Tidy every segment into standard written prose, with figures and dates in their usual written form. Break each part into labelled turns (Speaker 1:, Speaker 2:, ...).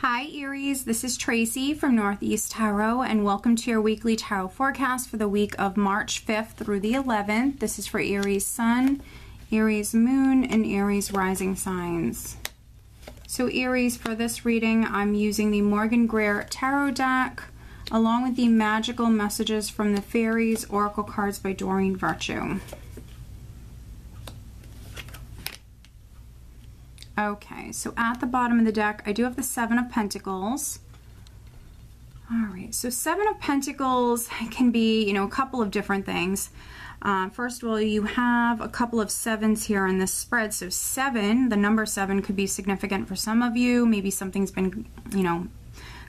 Speaker 1: Hi Aries, this is Tracy from Northeast Tarot and welcome to your weekly tarot forecast for the week of March 5th through the 11th. This is for Aries Sun, Aries Moon, and Aries Rising signs. So Aries, for this reading, I'm using the Morgan Greer Tarot deck along with the Magical Messages from the Fairies Oracle cards by Doreen Virtue. Okay, so at the bottom of the deck, I do have the Seven of Pentacles. All right, so Seven of Pentacles can be, a couple of different things. First of all, you have a couple of sevens here in this spread. So seven, the number seven could be significant for some of you. Maybe something's been,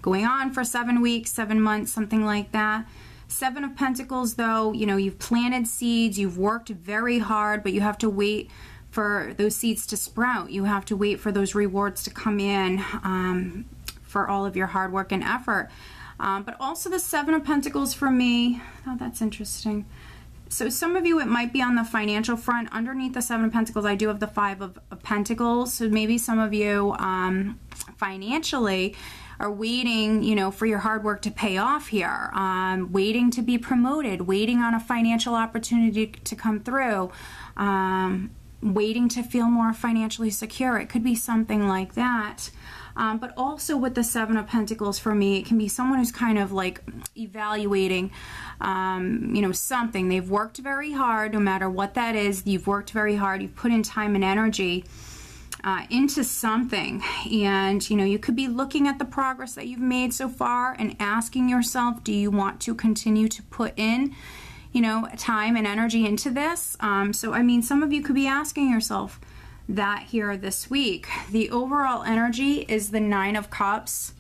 Speaker 1: going on for 7 weeks, 7 months, something like that. Seven of Pentacles, though, you've planted seeds, you've worked very hard, but you have to wait for those seeds to sprout. You have to wait for those rewards to come in for all of your hard work and effort. But also the Seven of Pentacles for me, oh, that's interesting. So some of you, it might be on the financial front. Underneath the Seven of Pentacles, I do have the Five of Pentacles. So maybe some of you financially are waiting, for your hard work to pay off here, waiting to be promoted, waiting on a financial opportunity to come through, waiting to feel more financially secure. It could be something like that. But also with the Seven of Pentacles for me, it can be someone who's kind of like evaluating, something. They've worked very hard, no matter what that is. You've worked very hard. You've put in time and energy into something. And, you could be looking at the progress that you've made so far and asking yourself, do you want to continue to put in time and energy into this? So, some of you could be asking yourself that here this week. The overall energy is the Nine of Cups,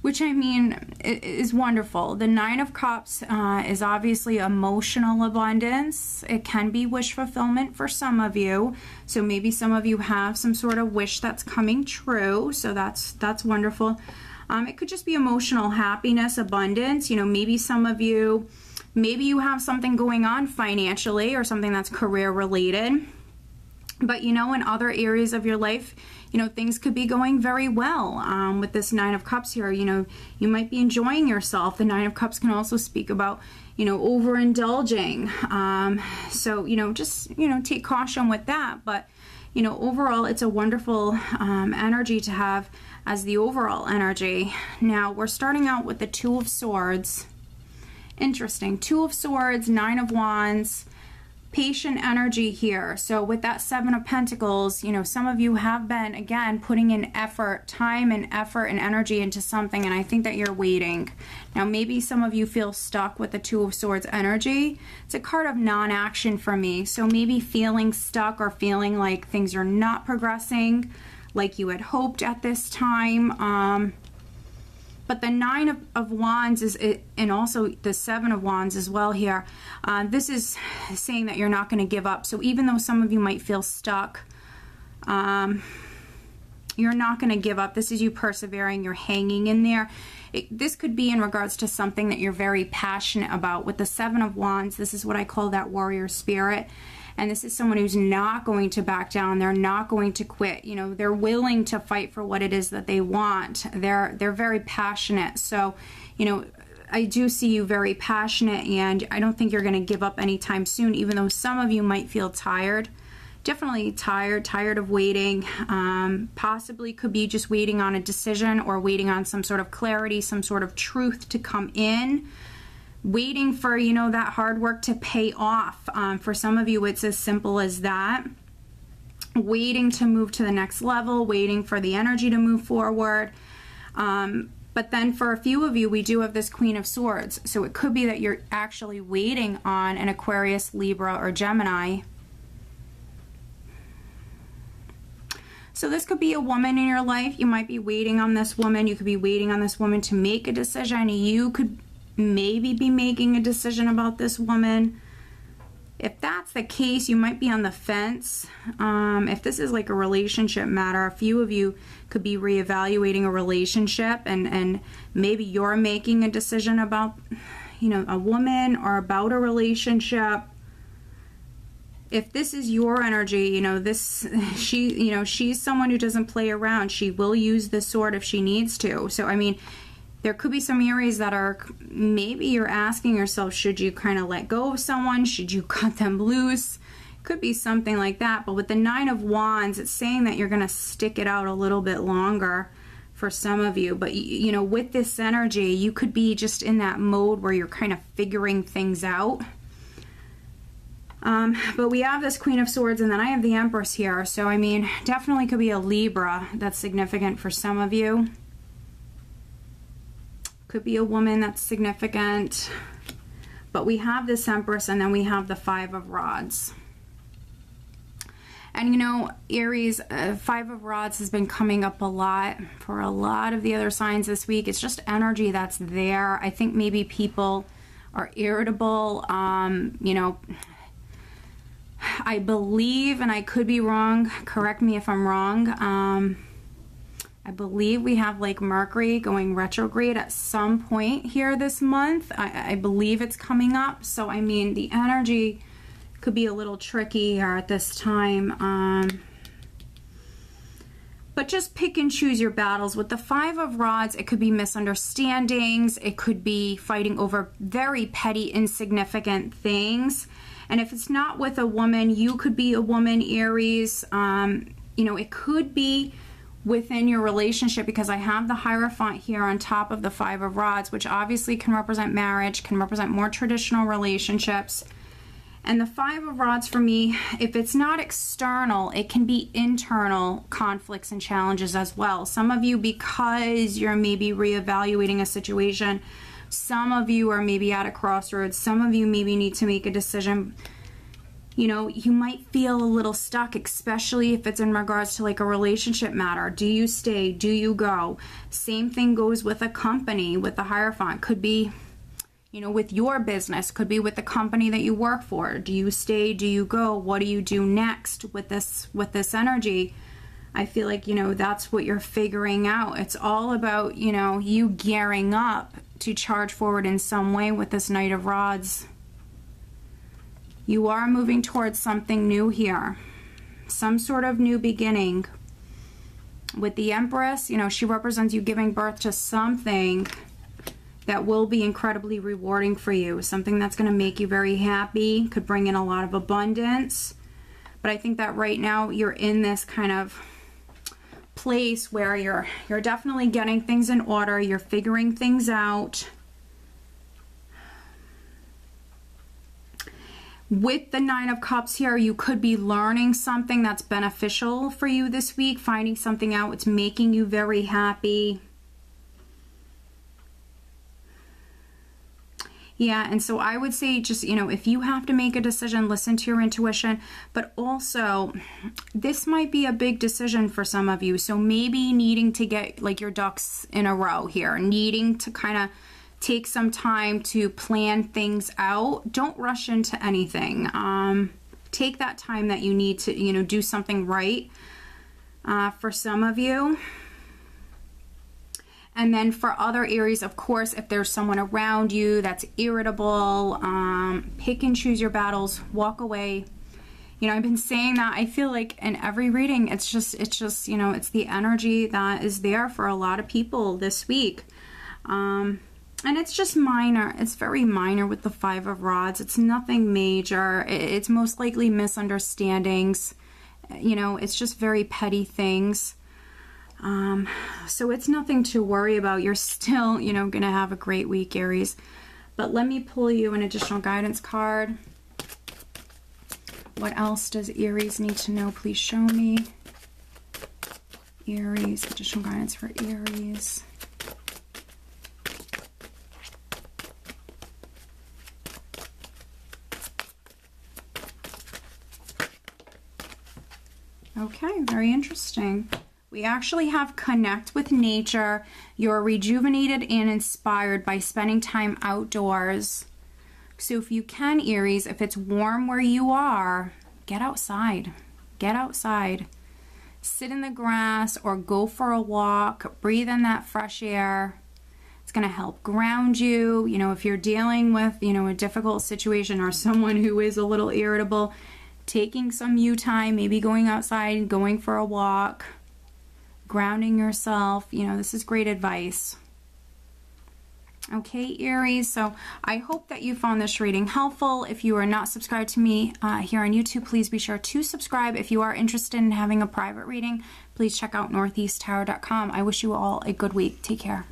Speaker 1: which is wonderful. The Nine of Cups is obviously emotional abundance. It can be wish fulfillment for some of you. So maybe some of you have some sort of wish that's coming true. So that's wonderful. It could just be emotional happiness, abundance. Maybe some of you, maybe you have something going on financially or something that's career related. But in other areas of your life, things could be going very well. With this Nine of Cups here, you might be enjoying yourself. The Nine of Cups can also speak about, overindulging. So, just, take caution with that. But, overall, it's a wonderful energy to have as the overall energy. Now, we're starting out with the Two of Swords. Interesting. Two of Swords, Nine of Wands, patient energy here. So with that Seven of Pentacles, some of you have been, again, putting in time and effort and energy into something, and I think that you're waiting. Now, maybe some of you feel stuck with the Two of Swords energy. It's a card of non-action for me. So maybe feeling stuck or feeling like things are not progressing like you had hoped at this time. But the Nine of Wands and also the Seven of Wands as well here. This is saying that you're not going to give up. So even though some of you might feel stuck, you're not going to give up. This is you persevering. You're hanging in there. This could be in regards to something that you're very passionate about. With the Seven of Wands, this is what I call that warrior spirit. And this is someone who's not going to back down. They're not going to quit. They're willing to fight for what it is that they want. They're very passionate. So, I do see you very passionate, and I don't think you're going to give up anytime soon, even though some of you might feel tired. Definitely tired of waiting. Possibly could be just waiting on a decision or waiting on some sort of clarity, some sort of truth to come in. Waiting for, that hard work to pay off. For some of you, it's as simple as that. Waiting to move to the next level, waiting for the energy to move forward. But then for a few of you, we do have this Queen of Swords. So it could be that you're actually waiting on an Aquarius, Libra, or Gemini. So this could be a woman in your life. You might be waiting on this woman. You could be waiting on this woman to make a decision. You could maybe be making a decision about this woman. If that's the case, you might be on the fence. If this is like a relationship matter, a few of you could be reevaluating a relationship, and maybe you're making a decision about, a woman or about a relationship. if this is your energy, you know, she's someone who doesn't play around. She will use the sword if she needs to. So, I mean, there could be some Aries that are, maybe you're asking yourself, should you kind of let go of someone? Should you cut them loose? Could be something like that. But with the Nine of Wands, it's saying that you're going to stick it out a little bit longer for some of you. But, you know, with this energy, you could be just in that mode where you're kind of figuring things out. But we have this Queen of Swords, and then I have the Empress here. So, I mean, definitely could be a Libra that's significant for some of you. Could be a woman that's significant. But we have this Empress, and then we have the Five of Rods. And, you know, Aries, Five of Rods has been coming up a lot for a lot of the other signs this week. It's just energy that's there. I think maybe people are irritable, you know, I believe, and I could be wrong, correct me if I'm wrong, I believe we have like Mercury going retrograde at some point here this month. I believe it's coming up. So, I mean, the energy could be a little tricky here at this time. But just pick and choose your battles. With the Five of Rods, it could be misunderstandings. It could be fighting over very petty, insignificant things. And if it's not with a woman, you could be a woman, Aries. You know, it could be within your relationship, because I have the Hierophant here on top of the Five of Rods, which obviously can represent marriage, can represent more traditional relationships. And the Five of Rods for me, if it's not external, it can be internal conflicts and challenges as well. Some of you, because you're maybe reevaluating a situation, some of you are maybe at a crossroads, some of you maybe need to make a decision. You know, you might feel a little stuck, especially if it's in regards to like a relationship matter. Do you stay? Do you go? Same thing goes with a company, with the Hierophant. Could be, you know, with your business, could be with the company that you work for. Do you stay? Do you go? What do you do next with this energy? I feel like, you know, that's what you're figuring out. It's all about, you know, you gearing up to charge forward in some way with this Knight of Rods. You are moving towards something new here. Some sort of new beginning. With the Empress, you know, she represents you giving birth to something that will be incredibly rewarding for you. Something that's going to make you very happy, could bring in a lot of abundance. But I think that right now you're in this kind of place where you're definitely getting things in order, you're figuring things out. With the Nine of Cups here, you could be learning something that's beneficial for you this week, finding something out that's making you very happy. Yeah, and so I would say just, you know, if you have to make a decision, listen to your intuition. But also, this might be a big decision for some of you. So maybe needing to get like your ducks in a row here, needing to kind of take some time to plan things out. Don't rush into anything. Take that time that you need to, you know, do something right for some of you. And then for other Aries, of course, if there's someone around you that's irritable, pick and choose your battles, walk away. You know, I've been saying that. I feel like in every reading, it's just, you know, it's the energy that is there for a lot of people this week. And it's just minor. It's very minor with the Five of Rods. It's nothing major. It's most likely misunderstandings. You know, it's just very petty things. So it's nothing to worry about. You're still, you know, going to have a great week, Aries. But let me pull you an additional guidance card. What else does Aries need to know? Please show me. Aries, additional guidance for Aries. Okay, very interesting. We actually have connect with nature. You're rejuvenated and inspired by spending time outdoors. So if you can, Aries, if it's warm where you are, get outside. Get outside. Sit in the grass or go for a walk. Breathe in that fresh air. It's going to help ground you. You know, if you're dealing with, you know, a difficult situation or someone who is a little irritable, taking some you time, maybe going outside, going for a walk, grounding yourself. You know, this is great advice. Okay, Aries, so I hope that you found this reading helpful. If you are not subscribed to me here on YouTube, please be sure to subscribe. If you are interested in having a private reading, please check out northeasttarot.com. I wish you all a good week. Take care.